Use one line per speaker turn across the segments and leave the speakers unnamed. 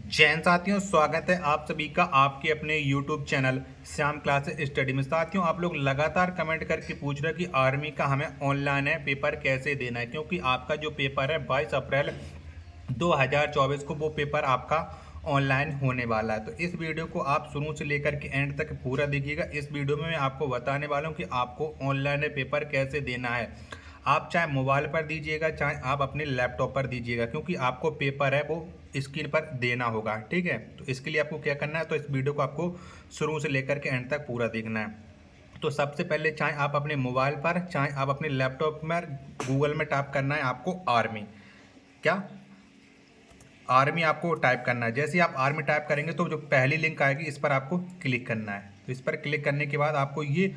जय हिंद साथियों, स्वागत है आप सभी का आपके अपने YouTube channel Shyam classes study में। साथियों, आप लोग लगातार कमेंट करके पूछ रहे हो कि आर्मी का हमें ऑनलाइन है पेपर कैसे देना है, क्योंकि आपका जो पेपर है 22 अप्रैल 2024 को वो पेपर आपका ऑनलाइन होने वाला है। तो इस वीडियो को आप शुरू से लेकर के एंड तक पूरा देखिएगा। इस वीडियो में मैं आपको बताने वाला हूँ कि आपको ऑनलाइन पेपर कैसे देना है। आप चाहे मोबाइल पर दीजिएगा, चाहे आप अपने लैपटॉप पर दीजिएगा, क्योंकि आपको पेपर है वो स्क्रीन पर देना होगा। ठीक है, तो इसके लिए आपको क्या करना है, तो इस वीडियो को आपको शुरू से लेकर के एंड तक पूरा देखना है। तो सबसे पहले चाहे आप अपने मोबाइल पर चाहे आप अपने लैपटॉप में गूगल में टाइप करना है आपको आर्मी। क्या आर्मी आपको टाइप करना है। जैसे ही आप आर्मी टाइप करेंगे तो जो पहली लिंक आएगी इस पर आपको क्लिक करना है। तो इस पर क्लिक करने के बाद आपको ये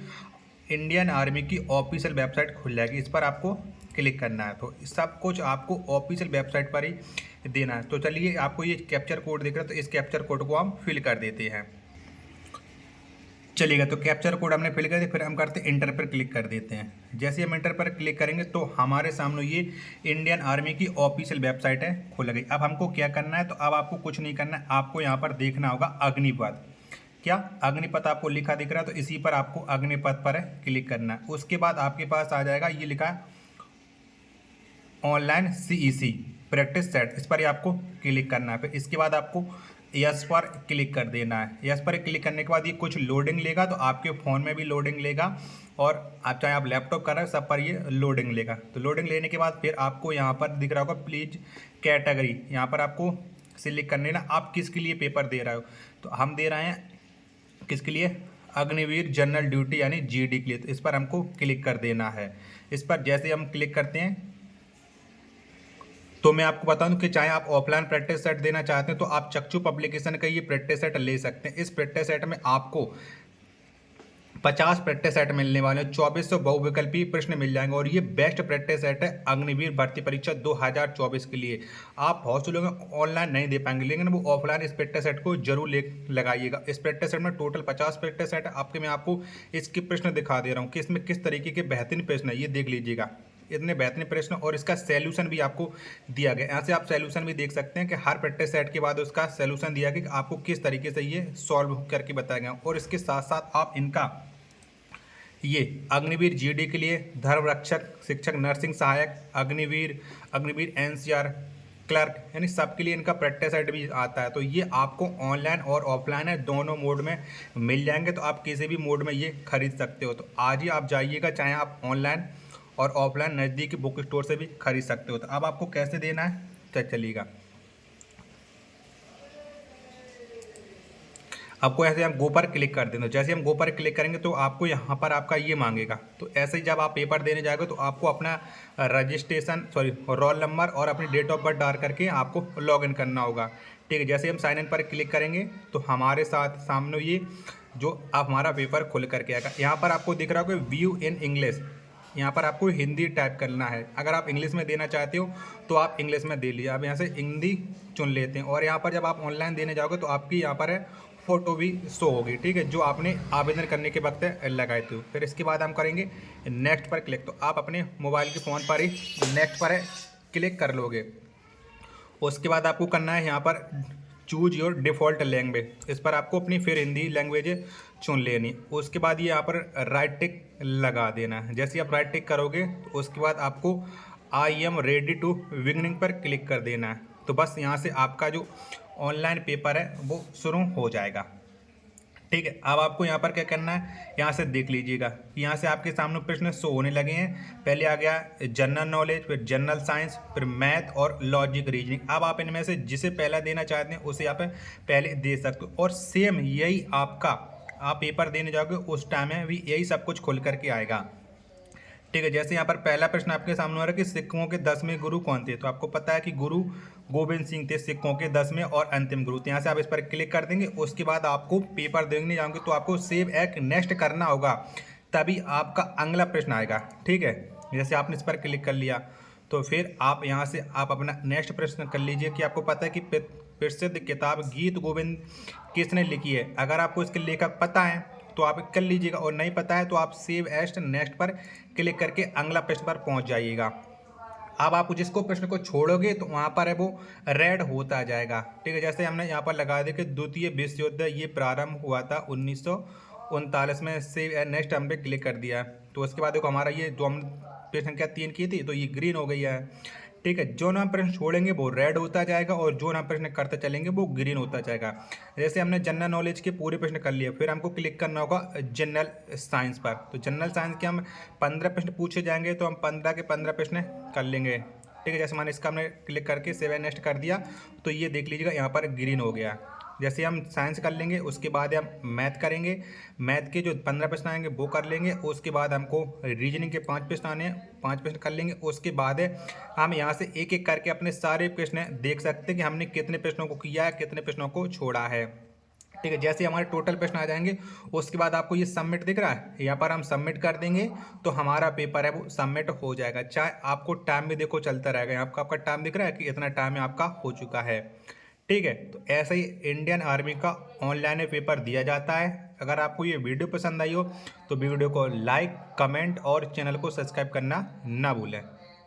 इंडियन आर्मी की ऑफिशियल वेबसाइट खुल जाएगी, इस पर आपको क्लिक करना है। तो सब कुछ आपको ऑफिशियल वेबसाइट पर ही देना है। तो चलिए, आपको ये कैप्चर कोड दिख रहा है, तो इस कैप्चर कोड को हम फिल कर देते हैं। चलिएगा, तो कैप्चर कोड हमने फिल कर दिया, फिर हम करते हैं इंटर पर क्लिक कर देते हैं। जैसे हम इंटर पर क्लिक करेंगे तो हमारे सामने ये इंडियन आर्मी की ऑफिशियल वेबसाइट है खुल गई। अब हमको क्या करना है, तो अब आपको कुछ नहीं करना है, आपको यहाँ पर देखना होगा अग्निपथ। क्या अग्निपथ आपको लिखा दिख रहा है, तो इसी पर आपको अग्निपथ पर क्लिक करना है। उसके बाद आपके पास आ जाएगा ये लिखा है ऑनलाइन सीईसी प्रैक्टिस सेट, इस पर ही आपको क्लिक करना है। फिर इसके बाद आपको यस पर क्लिक कर देना है। यस पर क्लिक करने के बाद ये कुछ लोडिंग लेगा, तो आपके फ़ोन में भी लोडिंग लेगा और आप चाहे आप लैपटॉप कर रहे हो सब पर ये लोडिंग लेगा। तो लोडिंग लेने के बाद फिर आपको यहाँ पर दिख रहा होगा प्लीज कैटेगरी, यहाँ पर आपको सिलेक्ट करने ना आप किसके लिए पेपर दे रहे हो। तो हम दे रहे हैं किसके लिए, अग्निवीर जनरल ड्यूटी यानी जीडी के लिए। तो इस पर हमको क्लिक कर देना है। इस पर जैसे हम क्लिक करते हैं तो मैं आपको बता दूं कि चाहे आप ऑफलाइन प्रैक्टिस सेट देना चाहते हैं तो आप चक्षु पब्लिकेशन का ये प्रैक्टिस सेट ले सकते हैं। इस प्रैक्टिस सेट में आपको 50 प्रैक्टिस सेट मिलने वाले हैं, 2400 बहुविकल्पी प्रश्न मिल जाएंगे और ये बेस्ट प्रैक्टिस सेट है अग्निवीर भर्ती परीक्षा 2024 के लिए। आप बहुत से लोग ऑनलाइन नहीं दे पाएंगे, लेकिन वो ऑफलाइन इस प्रैक्टिस सेट को जरूर ले लगाइएगा। इस प्रैक्टिस सेट में टोटल 50 प्रैक्टिस सेट है। आपके मैं आपको इसके प्रश्न दिखा दे रहा हूँ कि इसमें किस तरीके के बेहतरीन प्रश्न है, ये देख लीजिएगा। इतने बेहतरीन प्रश्न और इसका सैल्यूशन भी आपको दिया गया। यहाँ से आप सैल्यूशन भी देख सकते हैं कि हर प्रैक्टिस सेट के बाद उसका सैल्यूशन दिया गया कि आपको किस तरीके से ये सॉल्व करके बताया गया। और इसके साथ साथ आप इनका ये अग्निवीर जीडी के लिए धर्म रक्षक शिक्षक नर्सिंग सहायक अग्निवीर एनसीआर क्लर्क यानी सबके लिए इनका प्रैक्टिस सेट भी आता है। तो ये आपको ऑनलाइन और ऑफलाइन है दोनों मोड में मिल जाएंगे, तो आप किसी भी मोड में ये खरीद सकते हो। तो आज ही आप जाइएगा, चाहे आप ऑनलाइन और ऑफलाइन नज़दीकी बुक स्टोर से भी खरीद सकते हो। तो अब आपको कैसे देना है, चलिएगा। आपको ऐसे हम गो पर क्लिक कर देंगे। जैसे हम गो पर क्लिक करेंगे तो आपको यहाँ पर आपका ये मांगेगा। तो ऐसे ही जब आप पेपर देने जाओगे तो आपको अपना रोल नंबर और अपनी डेट ऑफ बर्थ डाल करके आपको लॉगिन करना होगा। ठीक है, जैसे हम साइन इन पर क्लिक करेंगे तो हमारे साथ सामने ये जो अब हमारा पेपर खुल करके आएगा। यहाँ पर आपको दिख रहा होगा व्यू इन इंग्लिश, यहाँ पर आपको हिंदी टाइप करना है। अगर आप इंग्लिश में देना चाहते हो तो आप इंग्लिश में दे लीजिए। अब यहाँ से हिंदी चुन लेते हैं और यहाँ पर जब आप ऑनलाइन देने जाओगे तो आपकी यहाँ पर है फ़ोटो भी शो होगी। ठीक है, जो आपने आवेदन करने के वक्त लगाए थे। फिर इसके बाद हम करेंगे नेक्स्ट पर क्लिक। तो आप अपने मोबाइल के फ़ोन पर ही नेक्स्ट पर क्लिक कर लोगे। उसके बाद आपको करना है यहाँ पर चूज योर डिफ़ॉल्ट लैंग्वेज, इस पर आपको अपनी फिर हिंदी लैंग्वेज चुन लेनी। उसके बाद ये यहाँ पर राइट टिक लगा देना है। जैसे आप राइट टिक करोगे तो उसके बाद आपको I am ready to beginning पर क्लिक कर देना है। तो बस यहाँ से आपका जो ऑनलाइन पेपर है वो शुरू हो जाएगा। ठीक है, अब आपको यहाँ पर क्या करना है, यहाँ से देख लीजिएगा। यहाँ से आपके सामने प्रश्न शो होने लगे हैं। पहले आ गया जनरल नॉलेज, फिर जनरल साइंस, फिर मैथ और लॉजिक रीजनिंग। अब आप इनमें से जिसे पहला देना चाहते हैं उसे आप पहले दे सकते हो। और सेम यही आपका आप पेपर देने जाओगे उस टाइम में भी यही सब कुछ खुल करके आएगा। ठीक है, जैसे यहाँ पर पहला प्रश्न आपके सामने हो रहा है कि सिखों के 10वें गुरु कौन थे। तो आपको पता है कि गुरु गोविंद सिंह थे सिखों के 10वें और अंतिम गुरु। तो यहाँ से आप इस पर क्लिक कर देंगे। उसके बाद आपको पेपर देने जाओगे तो आपको सेव एक नेक्स्ट करना होगा, तभी आपका अगला प्रश्न आएगा। ठीक है, जैसे आपने इस पर क्लिक कर लिया तो फिर आप यहाँ से आप अपना नेक्स्ट प्रश्न कर लीजिए कि आपको पता है कि प्रसिद्ध किताब गीत गोविंद किसने लिखी है। अगर आपको इसके लेखक पता है तो आप कर लीजिएगा, और नहीं पता है तो आप सेव एस्ट नेक्स्ट पर क्लिक करके अगला प्रश्न पर पहुंच जाइएगा। अब आप जिसको प्रश्न को छोड़ोगे तो वहाँ पर है वो रेड होता जाएगा। ठीक है, जैसे हमने यहाँ पर लगा दिया कि द्वितीय विश्व युद्ध ये प्रारंभ हुआ था 1939 में, से नेक्स्ट हम पे क्लिक कर दिया। तो उसके बाद देखो हमारा ये जो हम प्रश्न संख्या 3 की थी तो ये ग्रीन हो गई है। ठीक है, जो नाम प्रश्न छोड़ेंगे वो रेड होता जाएगा और जो नाम प्रश्न करते चलेंगे वो ग्रीन होता जाएगा। जैसे हमने जनरल नॉलेज के पूरे प्रश्न कर लिए, फिर हमको क्लिक करना होगा जनरल साइंस पर। तो जनरल साइंस के हम 15 प्रश्न पूछे जाएंगे तो हम 15 के 15 प्रश्न कर लेंगे। ठीक है, जैसे मैंने इसका हमने क्लिक करके सेव नेक्स्ट कर दिया तो ये देख लीजिएगा यहाँ पर ग्रीन हो गया। जैसे हम साइंस कर लेंगे उसके बाद हम मैथ करेंगे, मैथ के जो 15 प्रश्न आएंगे वो कर लेंगे। उसके बाद हमको रीजनिंग के 5 प्रश्न आने हैं, 5 प्रश्न कर लेंगे। उसके बाद हम यहाँ से एक एक करके अपने सारे प्रश्न देख सकते हैं कि हमने कितने प्रश्नों को किया है, कितने प्रश्नों को छोड़ा है। ठीक है, जैसे हमारे टोटल प्रश्न आ जाएंगे उसके बाद आपको ये सबमिट दिख रहा है, यहाँ पर हम सबमिट कर देंगे तो हमारा पेपर है वो सबमिट हो जाएगा। चाहे आपको टाइम भी देखो चलता रहेगा, यहाँ आपका टाइम दिख रहा है कि इतना टाइम आपका हो चुका है। ठीक है, तो ऐसे ही इंडियन आर्मी का ऑनलाइन पेपर दिया जाता है। अगर आपको ये वीडियो पसंद आई हो तो वीडियो को लाइक, कमेंट और चैनल को सब्सक्राइब करना ना भूलें।